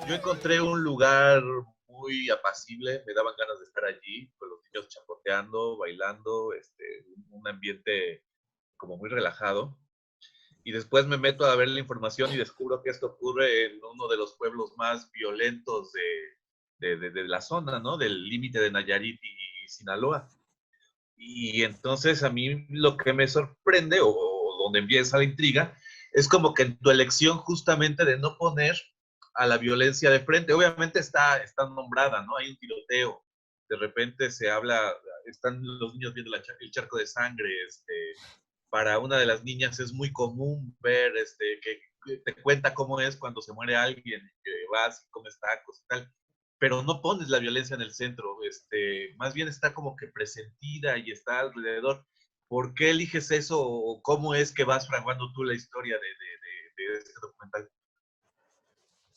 Yo encontré un lugar muy apacible, me daban ganas de estar allí, con los niños chapoteando, bailando, un ambiente como muy relajado. Y después me meto a ver la información y descubro que esto ocurre en uno de los pueblos más violentos de la zona, ¿no? Del límite de Nayarit y Sinaloa. Y entonces a mí lo que me sorprende, o donde empieza la intriga, es como que en tu elección justamente de no poner a la violencia de frente, obviamente está nombrada, ¿no? Hay un tiroteo, de repente se habla, están los niños viendo el charco de sangre, para una de las niñas es muy común ver que te cuenta cómo es cuando se muere alguien, que vas y comes tacos y tal, pero no pones la violencia en el centro, más bien está como que presentida y está alrededor. ¿Por qué eliges eso o cómo es que vas fraguando tú la historia de este documental?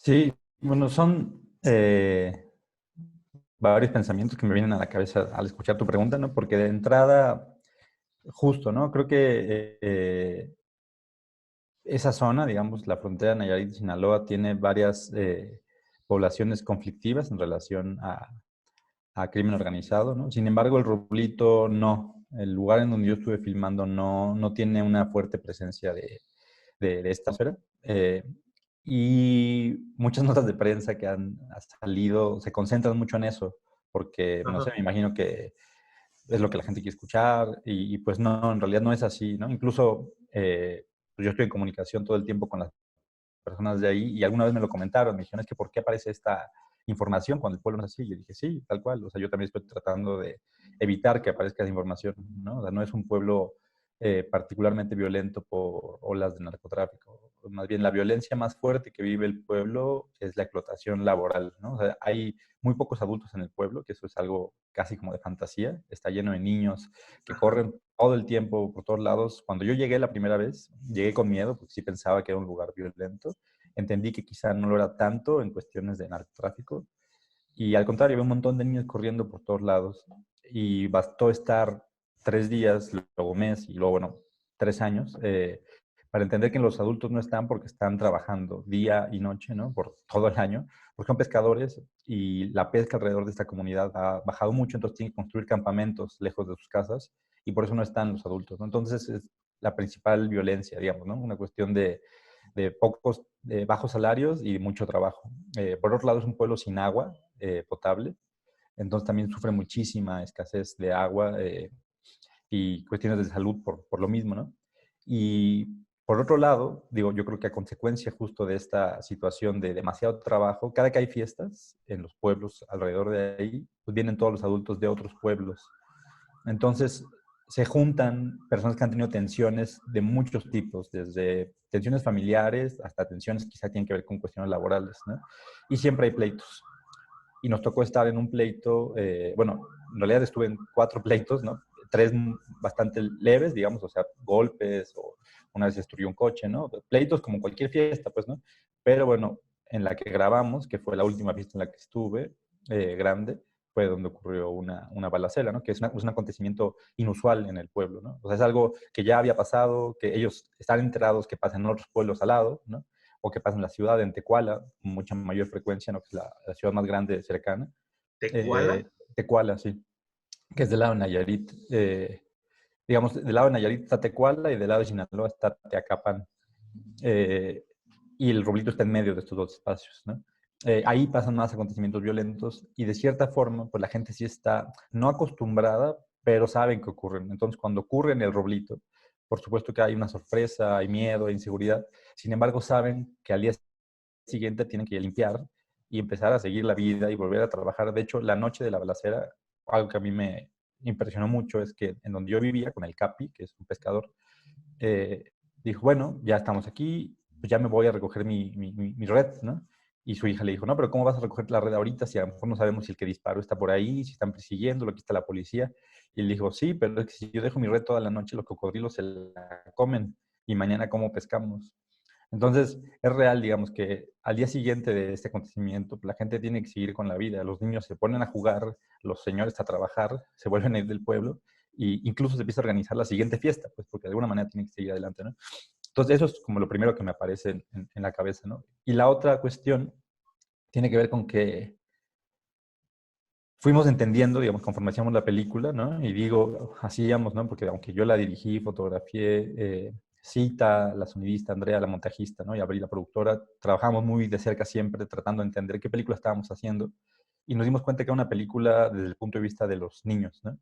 Sí, bueno, son varios pensamientos que me vienen a la cabeza al escuchar tu pregunta, ¿no? Porque de entrada, justo, ¿no? Creo que esa zona, digamos, la frontera Nayarit-Sinaloa, tiene varias poblaciones conflictivas en relación a crimen organizado, ¿no? Sin embargo, el Roblito no. El lugar en donde yo estuve filmando no tiene una fuerte presencia de esta esfera. Y muchas notas de prensa que han salido se concentran mucho en eso, porque, no sé, Ajá. me imagino que es lo que la gente quiere escuchar y pues no, en realidad no es así, ¿no? Incluso pues yo estoy en comunicación todo el tiempo con las personas de ahí y alguna vez me lo comentaron, me dijeron, es que ¿por qué aparece esta información cuando el pueblo no es así? Y yo dije, sí, tal cual, o sea, yo también estoy tratando de evitar que aparezca esa información, ¿no? O sea, no es un pueblo particularmente violento por olas de narcotráfico. Más bien, la violencia más fuerte que vive el pueblo es la explotación laboral, ¿no? O sea, hay muy pocos adultos en el pueblo, que eso es algo casi como de fantasía. Está lleno de niños que Ajá. corren todo el tiempo por todos lados. Cuando yo llegué la primera vez, llegué con miedo, porque sí pensaba que era un lugar violento. Entendí que quizá no lo era tanto en cuestiones de narcotráfico. Y al contrario, había un montón de niños corriendo por todos lados. Y bastó estar 3 días, luego mes y luego, bueno, 3 años, para entender que los adultos no están porque están trabajando día y noche, ¿no? Por todo el año, porque son pescadores y la pesca alrededor de esta comunidad ha bajado mucho, entonces tienen que construir campamentos lejos de sus casas y por eso no están los adultos, ¿no? Entonces es la principal violencia, digamos, ¿no? Una cuestión de pocos, de bajos salarios y mucho trabajo. Por otro lado, es un pueblo sin agua potable, entonces también sufre muchísima escasez de agua y cuestiones de salud por lo mismo, ¿no? Y por otro lado, digo, yo creo que a consecuencia justo de esta situación de demasiado trabajo, cada que hay fiestas en los pueblos alrededor de ahí, pues vienen todos los adultos de otros pueblos. Entonces, se juntan personas que han tenido tensiones de muchos tipos, desde tensiones familiares hasta tensiones que quizá tienen que ver con cuestiones laborales, ¿no? Y siempre hay pleitos. Y nos tocó estar en un pleito, bueno, en realidad estuve en 4 pleitos, ¿no? 3 bastante leves, digamos, o sea, golpes o una vez se destruyó un coche, ¿no? Pleitos como cualquier fiesta, pues, ¿no? Pero bueno, en la que grabamos, que fue la última fiesta en la que estuve, grande, fue donde ocurrió una balacera, ¿no? Que es un acontecimiento inusual en el pueblo, ¿no? O sea, es algo que ya había pasado, que ellos están enterados que pasa en otros pueblos al lado, ¿no? O que pasa en la ciudad, en Tecuala, con mucha mayor frecuencia, ¿no? Que es la ciudad más grande cercana. ¿Tecuala? Tecuala, sí, que es del lado de Nayarit. Digamos, del lado de Nayarit está Tecuala y del lado de Sinaloa está Teacapan. Eh, y el Roblito está en medio de estos dos espacios, ¿no? Ahí pasan más acontecimientos violentos y de cierta forma, pues la gente sí está no acostumbrada, pero saben que ocurren. Entonces, cuando ocurre en el Roblito, por supuesto que hay una sorpresa, hay miedo, hay inseguridad. Sin embargo, saben que al día siguiente tienen que limpiar y empezar a seguir la vida y volver a trabajar. De hecho, la noche de la balacera, algo que a mí me impresionó mucho es que en donde yo vivía con el Capi, que es un pescador, dijo, bueno, ya estamos aquí, pues ya me voy a recoger mi red, ¿no? Y su hija le dijo, no, pero ¿cómo vas a recoger la red ahorita si a lo mejor no sabemos si el que disparó está por ahí, si están persiguiéndolo, aquí está la policía? Y él dijo, sí, pero es que si yo dejo mi red toda la noche, los cocodrilos se la comen y mañana cómo pescamos. Entonces, es real, digamos, que al día siguiente de este acontecimiento, la gente tiene que seguir con la vida. Los niños se ponen a jugar, los señores a trabajar, se vuelven a ir del pueblo e incluso se empieza a organizar la siguiente fiesta, pues porque de alguna manera tienen que seguir adelante, ¿no? Entonces, eso es como lo primero que me aparece en la cabeza, ¿no? Y la otra cuestión tiene que ver con que fuimos entendiendo, digamos, conforme hacíamos la película, ¿no? Y digo, hacíamos, ¿no? Porque aunque yo la dirigí, fotografié, Cita, la sonidista, Andrea, la montajista, ¿no? Y Abril, la productora, trabajamos muy de cerca siempre tratando de entender qué película estábamos haciendo. Y nos dimos cuenta que era una película desde el punto de vista de los niños, ¿no?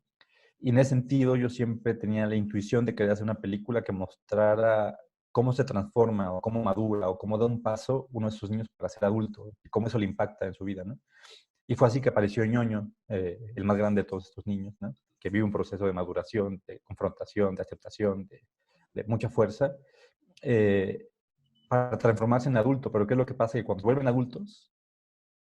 Y en ese sentido yo siempre tenía la intuición de querer hacer una película que mostrara cómo se transforma o cómo madura o cómo da un paso uno de esos niños para ser adulto y cómo eso le impacta en su vida, ¿no? Y fue así que apareció Ñoño, el más grande de todos estos niños, ¿no? Que vive un proceso de maduración, de confrontación, de aceptación, de mucha fuerza, eh, para transformarse en adulto. Pero ¿qué es lo que pasa? Que cuando se vuelven adultos,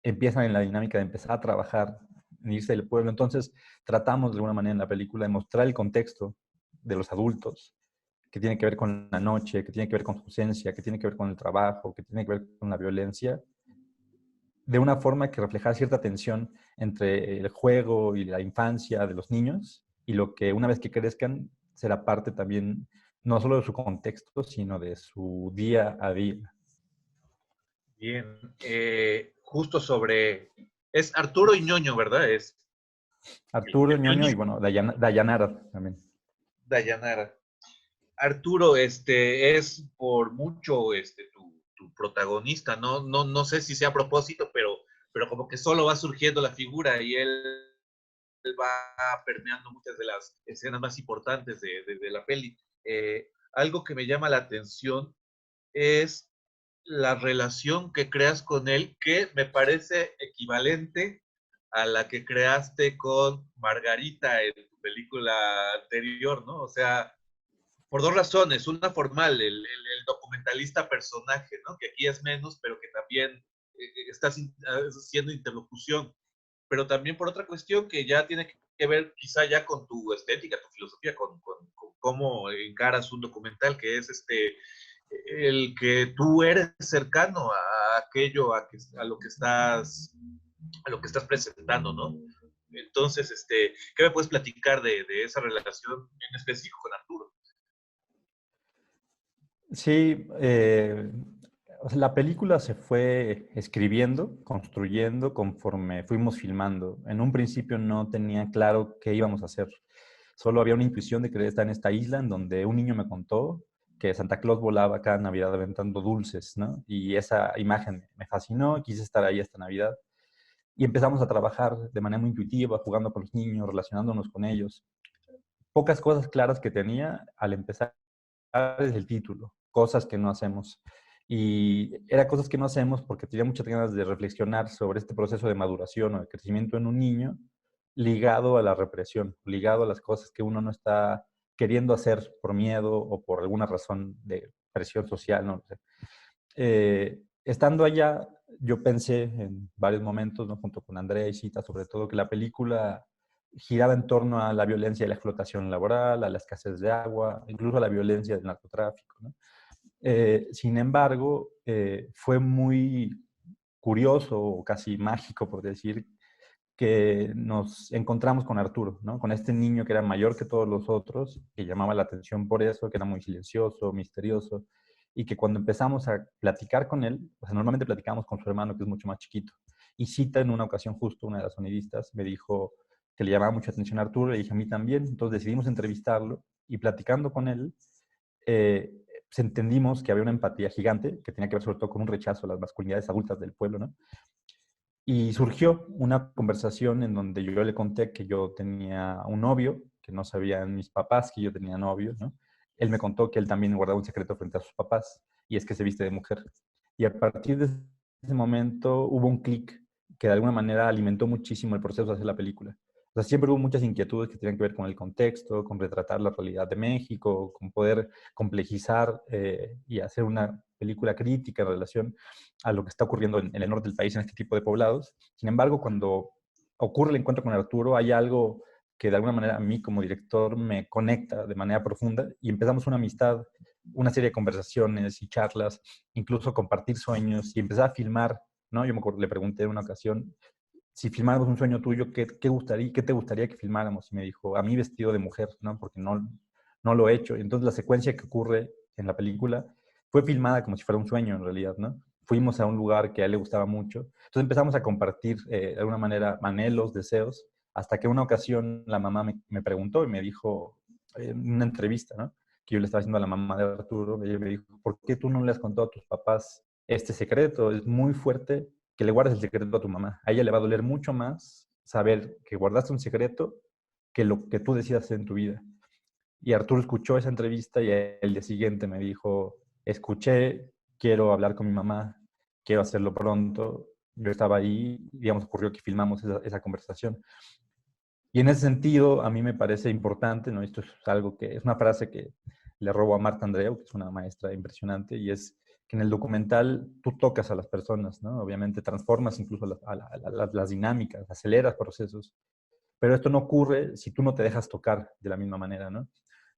empiezan en la dinámica de empezar a trabajar, en irse del pueblo. Entonces, tratamos de alguna manera en la película de mostrar el contexto de los adultos, que tiene que ver con la noche, que tiene que ver con su ausencia, que tiene que ver con el trabajo, que tiene que ver con la violencia, de una forma que reflejara cierta tensión entre el juego y la infancia de los niños y lo que una vez que crezcan será parte también no solo de su contexto, sino de su día a día. Bien, justo sobre... Es Arturo y Ñoño, ¿verdad? Es Arturo, el Ñoño y ñoñismo, bueno, Dayanara también. Dayanara. Arturo, es por mucho tu protagonista, ¿no? No sé si sea a propósito, pero como que solo va surgiendo la figura y él va permeando muchas de las escenas más importantes de la peli. Algo que me llama la atención es la relación que creas con él, que me parece equivalente a la que creaste con Margarita en tu película anterior, ¿no? O sea, por dos razones. Una formal, el documentalista personaje, ¿no? Que aquí es menos, pero que también está haciendo interlocución. Pero también por otra cuestión que ya tiene que ver quizá ya con tu estética, tu filosofía, con cómo encaras un documental, que es el que tú eres cercano a aquello, a lo que estás presentando, ¿no? Entonces, ¿qué me puedes platicar de esa relación en específico con Arturo? Sí, o sea, la película se fue escribiendo, construyendo conforme fuimos filmando. En un principio no tenía claro qué íbamos a hacer. Solo había una intuición de querer estar en esta isla en donde un niño me contó que Santa Claus volaba cada Navidad aventando dulces, ¿no? Y esa imagen me fascinó, quise estar ahí esta Navidad. Y empezamos a trabajar de manera muy intuitiva, jugando con los niños, relacionándonos con ellos. Pocas cosas claras que tenía al empezar es el título, cosas que no hacemos. Y era cosas que no hacemos porque tenía muchas ganas de reflexionar sobre este proceso de maduración o de crecimiento en un niño ligado a la represión, ligado a las cosas que uno no está queriendo hacer por miedo o por alguna razón de presión social, no lo sé. Estando allá, yo pensé en varios momentos, ¿no? Junto con Andrea y Cita, sobre todo, que la película giraba en torno a la violencia y la explotación laboral, a la escasez de agua, incluso a la violencia del narcotráfico, ¿no? Sin embargo, fue muy curioso o casi mágico, por decir, que nos encontramos con Arturo, ¿no? Con este niño que era mayor que todos los otros, que llamaba la atención por eso, que era muy silencioso, misterioso, y que cuando empezamos a platicar con él, pues normalmente platicamos con su hermano, que es mucho más chiquito. Y Cita en una ocasión justo, una de las sonidistas, me dijo que le llamaba mucha atención a Arturo, le dije a mí también, entonces decidimos entrevistarlo y platicando con él, pues entendimos que había una empatía gigante, que tenía que ver sobre todo con un rechazo a las masculinidades adultas del pueblo, ¿no? Y surgió una conversación en donde yo le conté que yo tenía un novio, que no sabían mis papás que yo tenía novio, ¿no? Él me contó que él también guardaba un secreto frente a sus papás, y es que se viste de mujer. Y a partir de ese momento hubo un clic que de alguna manera alimentó muchísimo el proceso de hacer la película. O sea, siempre hubo muchas inquietudes que tenían que ver con el contexto, con retratar la realidad de México, con poder complejizar y hacer una película crítica en relación a lo que está ocurriendo en el norte del país, en este tipo de poblados. Sin embargo, cuando ocurre el encuentro con Arturo, hay algo que de alguna manera a mí como director me conecta de manera profunda y empezamos una amistad, una serie de conversaciones y charlas, incluso compartir sueños y empezar a filmar, ¿no? Yo me acuerdo, le pregunté en una ocasión, si filmáramos un sueño tuyo, ¿qué te gustaría que filmáramos? Y me dijo, a mí vestido de mujer, ¿no? Porque no lo he hecho. Entonces la secuencia que ocurre en la película fue filmada como si fuera un sueño en realidad, ¿no? fuimos a un lugar que a él le gustaba mucho. Entonces empezamos a compartir de alguna manera anhelos, deseos, hasta que una ocasión la mamá me preguntó y me dijo en una entrevista, ¿no? Que yo le estaba haciendo a la mamá de Arturo, ella me dijo, ¿por qué tú no le has contado a tus papás este secreto? Es muy fuerte que le guardes el secreto a tu mamá. A ella le va a doler mucho más saber que guardaste un secreto que lo que tú decidas hacer en tu vida. Y Arturo escuchó esa entrevista y el día siguiente me dijo, escuché, quiero hablar con mi mamá, quiero hacerlo pronto. Yo estaba ahí, digamos, ocurrió que filmamos esa conversación. Y en ese sentido, a mí me parece importante, ¿no? Esto es algo que es una frase que le robo a Marta Andreu, que es una maestra impresionante, y es que en el documental tú tocas a las personas, ¿no? Obviamente transformas incluso las dinámicas, aceleras procesos, pero esto no ocurre si tú no te dejas tocar de la misma manera, ¿no?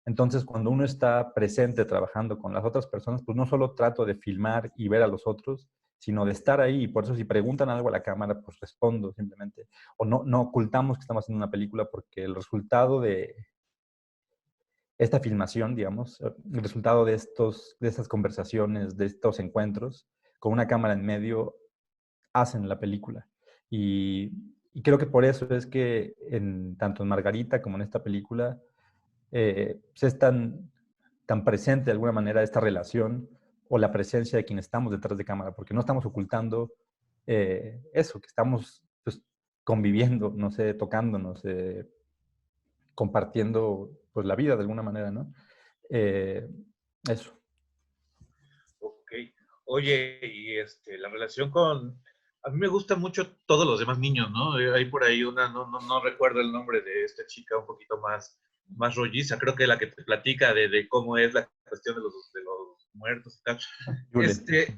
Entonces, cuando uno está presente trabajando con las otras personas, pues no solo trato de filmar y ver a los otros, sino de estar ahí. Y por eso si preguntan algo a la cámara, pues respondo simplemente. O no ocultamos que estamos haciendo una película porque el resultado de esta filmación, digamos, el resultado de estas conversaciones, de estos encuentros, con una cámara en medio, hacen la película. Y, y creo que por eso es que tanto en Margarita como en esta película, pues es tan presente de alguna manera esta relación o la presencia de quien estamos detrás de cámara, porque no estamos ocultando eso, que estamos pues, conviviendo, no sé, tocándonos, compartiendo pues la vida de alguna manera, ¿no? Eh, eso. Ok. Oye, y la relación con... A mí me gustan mucho todos los demás niños, ¿no? Hay por ahí una, no recuerdo el nombre de esta chica un poquito más rolliza, creo que la que te platica de cómo es la cuestión de los muertos y tal. Yule.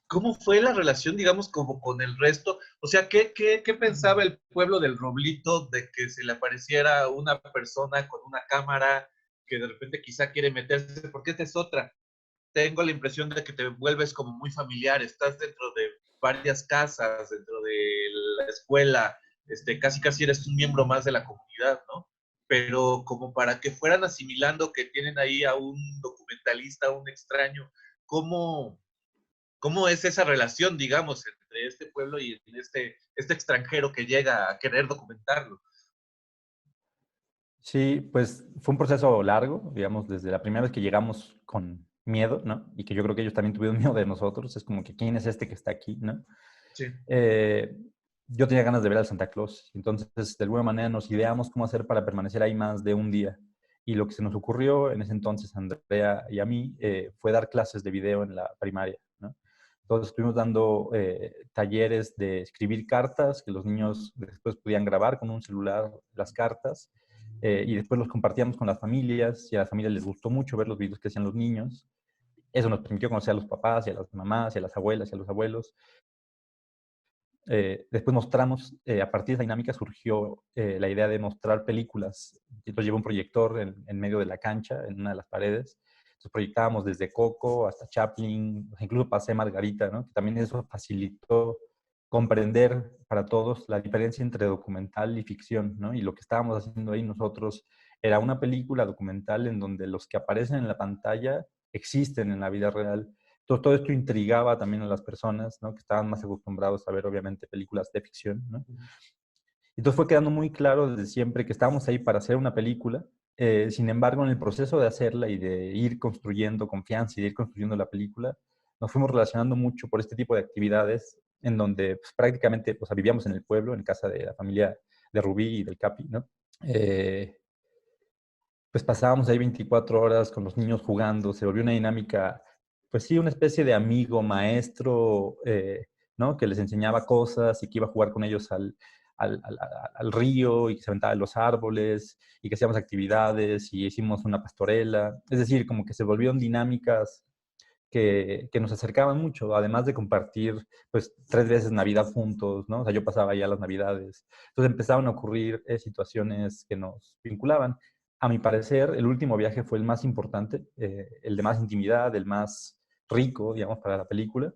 ¿Cómo fue la relación, digamos, como con el resto? O sea, ¿qué pensaba el pueblo del Roblito de que se le apareciera una persona con una cámara que de repente quizá quiere meterse? Porque esta es otra. Tengo la impresión de que te vuelves como muy familiar, estás dentro de varias casas, dentro de la escuela, casi eres un miembro más de la comunidad, ¿no? Pero como para que fueran asimilando que tienen ahí a un documentalista, a un extraño, ¿cómo, ¿cómo es esa relación, digamos, entre este pueblo y este extranjero que llega a querer documentarlo? Sí, pues fue un proceso largo, digamos, desde la primera vez que llegamos con miedo, ¿no? Y que yo creo que ellos también tuvieron miedo de nosotros, es como que ¿quién es este que está aquí, ¿no? Sí. Eh, yo tenía ganas de ver al Santa Claus, entonces de alguna manera nos ideamos cómo hacer para permanecer ahí más de un día. Y lo que se nos ocurrió en ese entonces, a Andrea y a mí, fue dar clases de video en la primaria, ¿no? Entonces estuvimos dando talleres de escribir cartas, que los niños después podían grabar con un celular las cartas, y después los compartíamos con las familias, y a las familias les gustó mucho ver los videos que hacían los niños. Eso nos permitió conocer a los papás, y a las mamás, y a las abuelas, y a los abuelos. Después mostramos, a partir de esa dinámica surgió la idea de mostrar películas. Entonces llevé un proyector en medio de la cancha, en una de las paredes. Entonces proyectábamos desde Coco hasta Chaplin, incluso pasé Margarita, ¿no? Que también eso facilitó comprender para todos la diferencia entre documental y ficción, ¿no? Y lo que estábamos haciendo ahí nosotros era una película documental en donde los que aparecen en la pantalla existen en la vida real. Entonces, todo esto intrigaba también a las personas, ¿no? Que estaban más acostumbrados a ver, obviamente, películas de ficción, ¿no? Entonces fue quedando muy claro desde siempre que estábamos ahí para hacer una película. Sin embargo, en el proceso de hacerla y de ir construyendo confianza y de ir construyendo la película, nos fuimos relacionando mucho por este tipo de actividades en donde pues, prácticamente pues, vivíamos en el pueblo, en casa de la familia de Rubí y del Capi, ¿no? Eh, pues pasábamos ahí 24 horas con los niños jugando, se volvió una dinámica, pues sí, una especie de amigo, maestro, ¿no? Que les enseñaba cosas y que iba a jugar con ellos al río y que se aventaba en los árboles y que hacíamos actividades y hicimos una pastorela. Es decir, como que se volvieron dinámicas que nos acercaban mucho, además de compartir pues 3 veces Navidad juntos, ¿no? O sea, yo pasaba ya las Navidades. Entonces empezaron a ocurrir situaciones que nos vinculaban. A mi parecer, el último viaje fue el más importante, el de más intimidad, el más rico, digamos, para la película,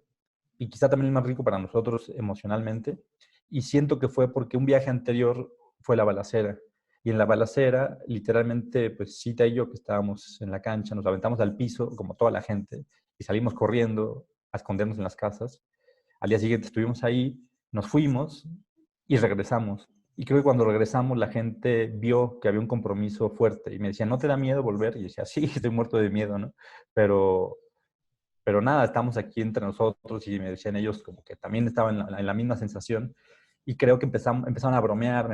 y quizá también el más rico para nosotros emocionalmente. Y siento que fue porque un viaje anterior fue la balacera. Y en la balacera, literalmente, pues Cita y yo que estábamos en la cancha, nos aventamos al piso, como toda la gente, y salimos corriendo a escondernos en las casas. Al día siguiente estuvimos ahí, nos fuimos y regresamos. Y creo que cuando regresamos la gente vio que había un compromiso fuerte y me decía, ¿no te da miedo volver? Y yo decía, sí, estoy muerto de miedo, ¿no? Pero, pero nada, estamos aquí entre nosotros y me decían ellos como que también estaban en la misma sensación. Y creo que empezaron a bromear,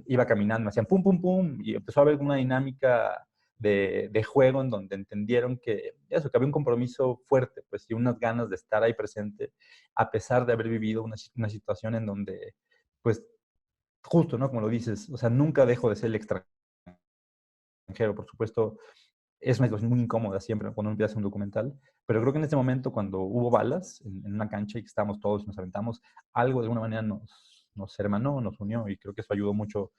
iba caminando, me hacían pum, pum, pum, y empezó a haber una dinámica de juego en donde entendieron que eso, que había un compromiso fuerte, pues, y unas ganas de estar ahí presente, a pesar de haber vivido una situación en donde, pues, justo, ¿no? Como lo dices, o sea, nunca dejo de ser el extranjero, por supuesto, es una situación muy incómoda siempre cuando uno empieza a hacer un documental, pero creo que en este momento, cuando hubo balas en una cancha y que estábamos todos y nos aventamos, algo de alguna manera nos hermanó, nos unió, y creo que eso ayudó mucho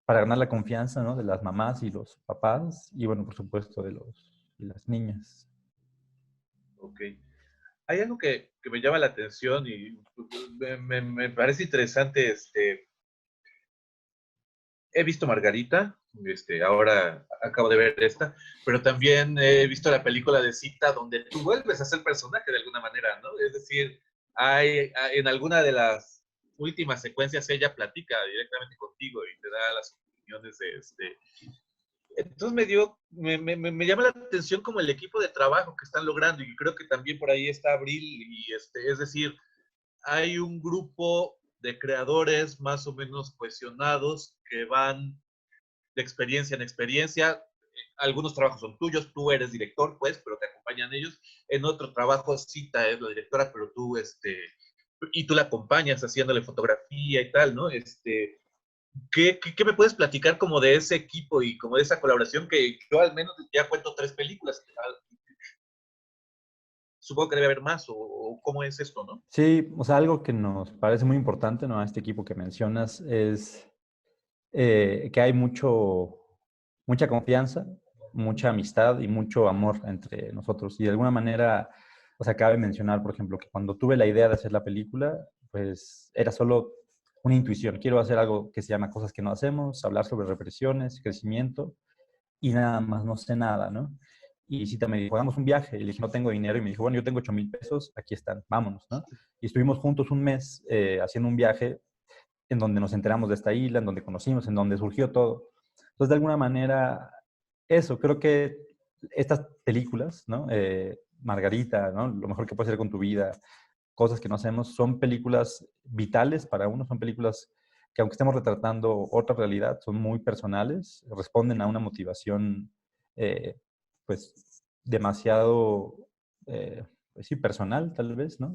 para ganar la confianza, ¿no? De las mamás y los papás, y bueno, por supuesto, de las niñas. Ok. Hay algo que me llama la atención y me parece interesante. He visto Margarita, ahora acabo de ver esta, pero también he visto la película de Cita, donde tú vuelves a ser personaje de alguna manera, ¿no? Es decir, en alguna de las últimas secuencias ella platica directamente contigo y te da las opiniones de Entonces me llama la atención como el equipo de trabajo que están logrando, y creo que también por ahí está Abril, y es decir, hay un grupo de creadores más o menos cohesionados que van de experiencia en experiencia. Algunos trabajos son tuyos, tú eres director, pues, pero te acompañan ellos. En otro trabajo, Cita es la directora, pero y tú la acompañas haciéndole fotografía y tal, ¿no? ¿Qué me puedes platicar como de ese equipo y como de esa colaboración que yo al menos ya cuento 3 películas? Supongo que debe haber más, o cómo es esto, ¿no? Sí, o sea, algo que nos parece muy importante, ¿no? A este equipo que mencionas es que hay mucha confianza, mucha amistad y mucho amor entre nosotros. Y de alguna manera, o sea, cabe mencionar, por ejemplo, que cuando tuve la idea de hacer la película, pues era solo una intuición. Quiero hacer algo que se llama Cosas que no hacemos, hablar sobre represiones, crecimiento, y nada más, no sé nada, ¿no? Y Cita me dijo, hagamos un viaje. Y le dije, no tengo dinero. Y me dijo, bueno, yo tengo 8,000 pesos, aquí están, vámonos, ¿no? Y estuvimos juntos un mes haciendo un viaje en donde nos enteramos de esta isla, en donde conocimos, en donde surgió todo. Entonces, de alguna manera, eso, creo que estas películas, ¿no? Margarita, ¿no? Lo mejor que puedes hacer con tu vida, cosas que no hacemos, son películas vitales para uno, son películas que aunque estemos retratando otra realidad, son muy personales, responden a una motivación, eh, pues, demasiado, pues sí, personal, tal vez, ¿no?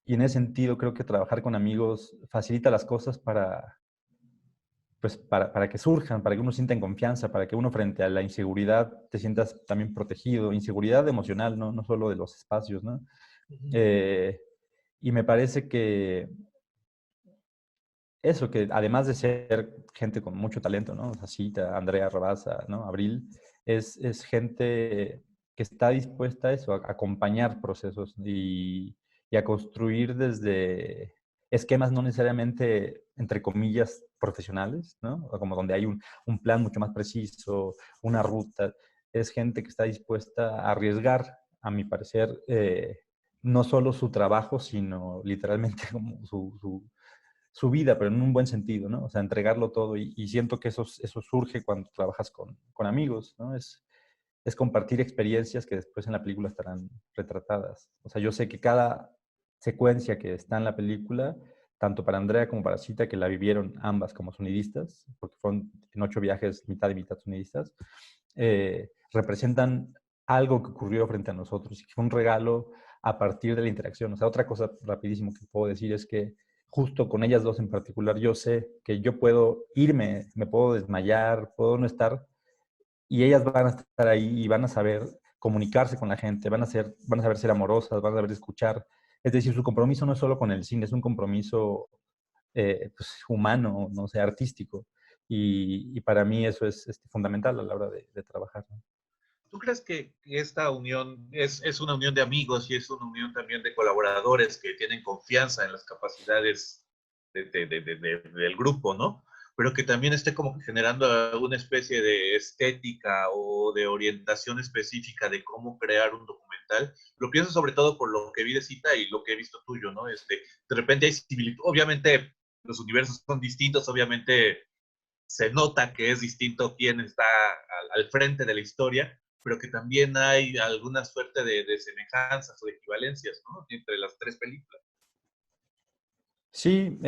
Y en ese sentido creo que trabajar con amigos facilita las cosas pues, para que surjan, para que uno sienta en confianza, para que uno frente a la inseguridad te sientas también protegido, inseguridad emocional, no solo de los espacios, ¿no? Eh, y me parece que eso, que además de ser gente con mucho talento, ¿no? Cita, Andrea Rabasa, ¿no? Abril, es gente que está dispuesta a eso, a acompañar procesos y a construir desde esquemas no necesariamente, entre comillas, profesionales, ¿no? O como donde hay un plan mucho más preciso, una ruta. Es gente que está dispuesta a arriesgar, a mi parecer, no solo su trabajo, sino literalmente como su vida, pero en un buen sentido, ¿no? O sea, entregarlo todo, y siento que eso surge cuando trabajas con amigos, ¿no? Es compartir experiencias que después en la película estarán retratadas. O sea, yo sé que cada secuencia que está en la película, tanto para Andrea como para Cita, que la vivieron ambas como sonidistas, porque fueron en 8 viajes mitad y mitad sonidistas, representan algo que ocurrió frente a nosotros y que fue un regalo a partir de la interacción. O sea, otra cosa rapidísimo que puedo decir es que justo con ellas dos en particular, yo sé que yo puedo irme, me puedo desmayar, puedo no estar, y ellas van a estar ahí y van a saber comunicarse con la gente, van a saber ser amorosas, van a saber escuchar. Es decir, su compromiso no es solo con el cine, es un compromiso pues, humano, no sé, artístico. Y para mí eso es fundamental a la hora de trabajar, ¿no? ¿Tú crees que esta unión es una unión de amigos y es una unión también de colaboradores que tienen confianza en las capacidades del grupo, ¿no? Pero que también esté como que generando alguna especie de estética o de orientación específica de cómo crear un documental documental. Lo pienso sobre todo por lo que vi de Cita y lo que he visto tuyo, ¿no? De repente hay similitud. Obviamente los universos son distintos, obviamente se nota que es distinto quién está al frente de la historia, pero que también hay alguna suerte de semejanzas o de equivalencias, ¿no? Entre las tres películas. Sí,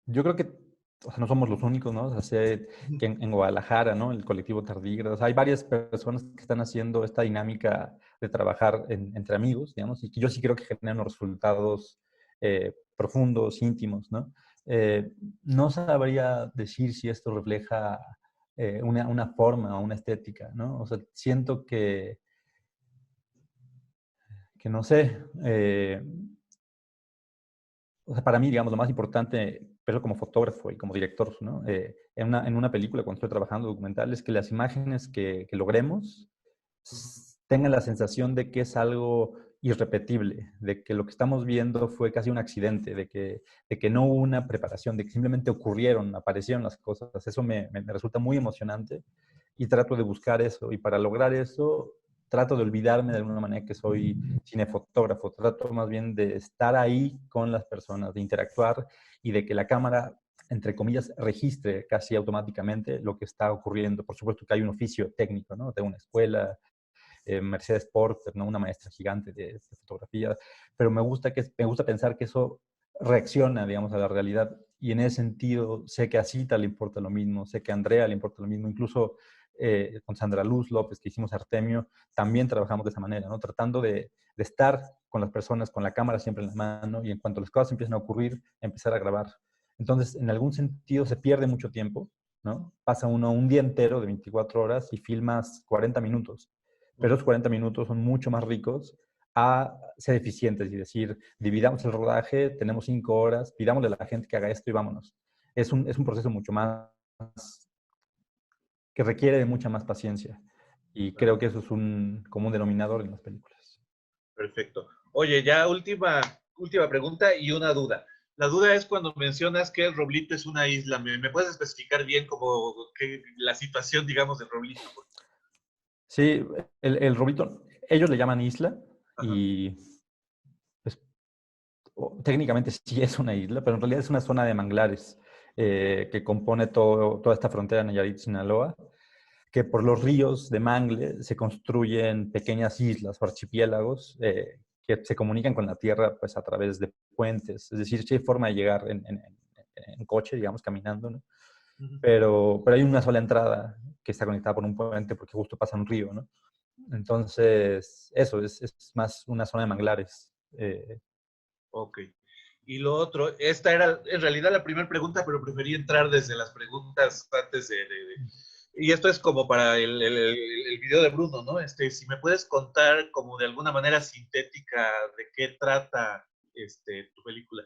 yo creo que o sea, no somos los únicos, ¿no? O sea, sé que en Guadalajara, ¿no? El colectivo Tardígrados, hay varias personas que están haciendo esta dinámica de trabajar entre amigos, digamos, y que yo sí creo que generan unos resultados profundos, íntimos, ¿no? No sabría decir si esto refleja una forma o una estética, ¿no? O sea, siento que no sé, o sea, para mí, digamos, lo más importante, pero como fotógrafo y como director, ¿no? En una película, cuando estoy trabajando documental, es que las imágenes que logremos tengan la sensación de que es algo irrepetible, de que lo que estamos viendo fue casi un accidente, de que no hubo una preparación, de que simplemente ocurrieron, aparecieron las cosas. Eso me resulta muy emocionante y trato de buscar eso. Y para lograr eso, trato de olvidarme de alguna manera que soy cinefotógrafo. Trato más bien de estar ahí con las personas, de interactuar y de que la cámara, entre comillas, registre casi automáticamente lo que está ocurriendo. Por supuesto que hay un oficio técnico, ¿no? De una escuela, Mercedes Porter, ¿no? Una maestra gigante de fotografía, pero me gusta pensar que eso reacciona, digamos, a la realidad. Y en ese sentido, sé que a Cita le importa lo mismo, sé que a Andrea le importa lo mismo, incluso con Sandra Luz López, que hicimos Artemio, también trabajamos de esa manera, ¿no? Tratando de estar con las personas, con la cámara siempre en la mano, y en cuanto las cosas empiezan a ocurrir, empezar a grabar. Entonces, en algún sentido, se pierde mucho tiempo, ¿no? Pasa uno un día entero de 24 horas y filmas 40 minutos, pero los 40 minutos son mucho más ricos a ser eficientes y decir, dividamos el rodaje, tenemos 5 horas, pidámosle a la gente que haga esto y vámonos. Es un proceso mucho más que requiere de mucha más paciencia. Y creo que eso es un común denominador en las películas. Perfecto. Oye, ya última pregunta y una duda. La duda es cuando mencionas que el Roblito es una isla. ¿Me puedes especificar bien como que la situación, digamos, del Roblito? Sí, el Roblito, ellos le llaman isla Ajá. y pues, técnicamente sí es una isla, pero en realidad es una zona de manglares que compone toda esta frontera Nayarit-Sinaloa, que por los ríos de mangle se construyen pequeñas islas o archipiélagos que se comunican con la tierra pues, a través de puentes. Es decir, sí hay forma de llegar en coche, digamos, caminando, ¿no? Uh-huh. Pero hay una sola entrada que está conectada por un puente porque justo pasa un río, ¿no? Entonces, eso es más una zona de manglares. Ok. Y lo otro, esta era en realidad la primera pregunta, pero preferí entrar desde las preguntas antes y esto es como para el video de Bruno, ¿no? Si me puedes contar como de alguna manera sintética de qué trata tu película.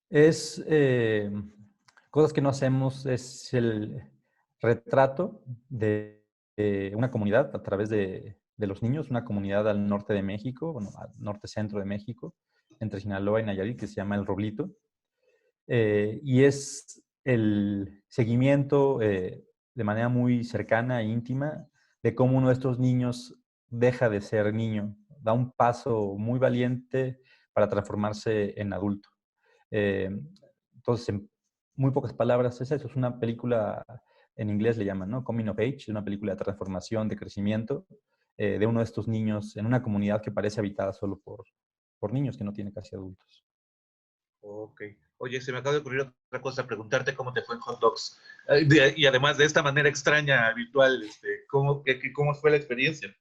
Es cosas que no hacemos, es el retrato de una comunidad a través de los niños, una comunidad al norte de México, bueno, al norte centro de México, entre Sinaloa y Nayarit, que se llama El Roblito. Y es el seguimiento de manera muy cercana e íntima de cómo uno de estos niños deja de ser niño, da un paso muy valiente para transformarse en adulto. Eh, entonces, en muy pocas palabras, es eso, es una película, en inglés le llaman, ¿no? Coming of Age, es una película de transformación, de crecimiento de uno de estos niños en una comunidad que parece habitada solo por niños que no tiene casi adultos. Ok. Oye, se me acaba de ocurrir otra cosa, preguntarte cómo te fue en Hot Dogs. Y además de esta manera extraña, virtual, ¿cómo fue la experiencia?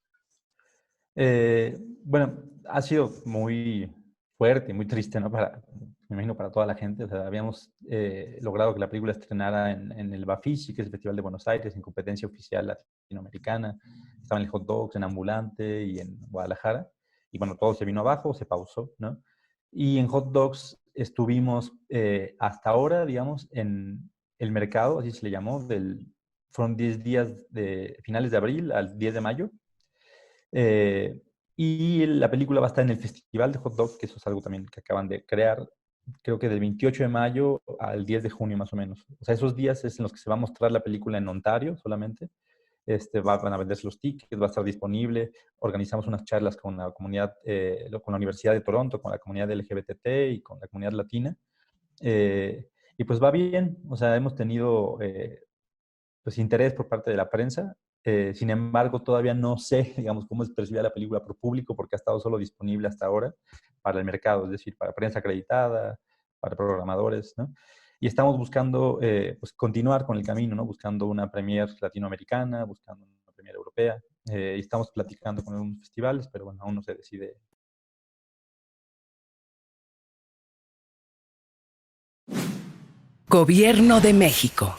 Bueno, ha sido muy fuerte, muy triste, ¿no? Me imagino para toda la gente. O sea, habíamos logrado que la película estrenara en el Bafisi, que es el Festival de Buenos Aires, en competencia oficial latinoamericana. Estaba en el Hot Dogs, en Ambulante y en Guadalajara. Y bueno, todo se vino abajo, se pausó, ¿no? Y en Hot Dogs estuvimos hasta ahora, digamos, en el mercado, así se le llamó, fueron 10 días de finales de abril al 10 de mayo. Eh, y la película va a estar en el Festival de Hot Dogs, que eso es algo también que acaban de crear, creo que del 28 de mayo al 10 de junio más o menos. O sea, esos días es en los que se va a mostrar la película en Ontario solamente. van a venderse los tickets, va a estar disponible. Organizamos unas charlas con la comunidad, con la Universidad de Toronto, con la comunidad LGBT y con la comunidad latina. Y pues va bien, o sea, hemos tenido pues interés por parte de la prensa. Sin embargo, todavía no sé, digamos, cómo es percibida la película por público porque ha estado solo disponible hasta ahora para el mercado, es decir, para prensa acreditada, para programadores, ¿no? Y estamos buscando pues continuar con el camino, ¿no? Buscando una premier latinoamericana, buscando una premier europea. Y estamos platicando con algunos festivales, pero bueno, aún no se decide. Gobierno de México.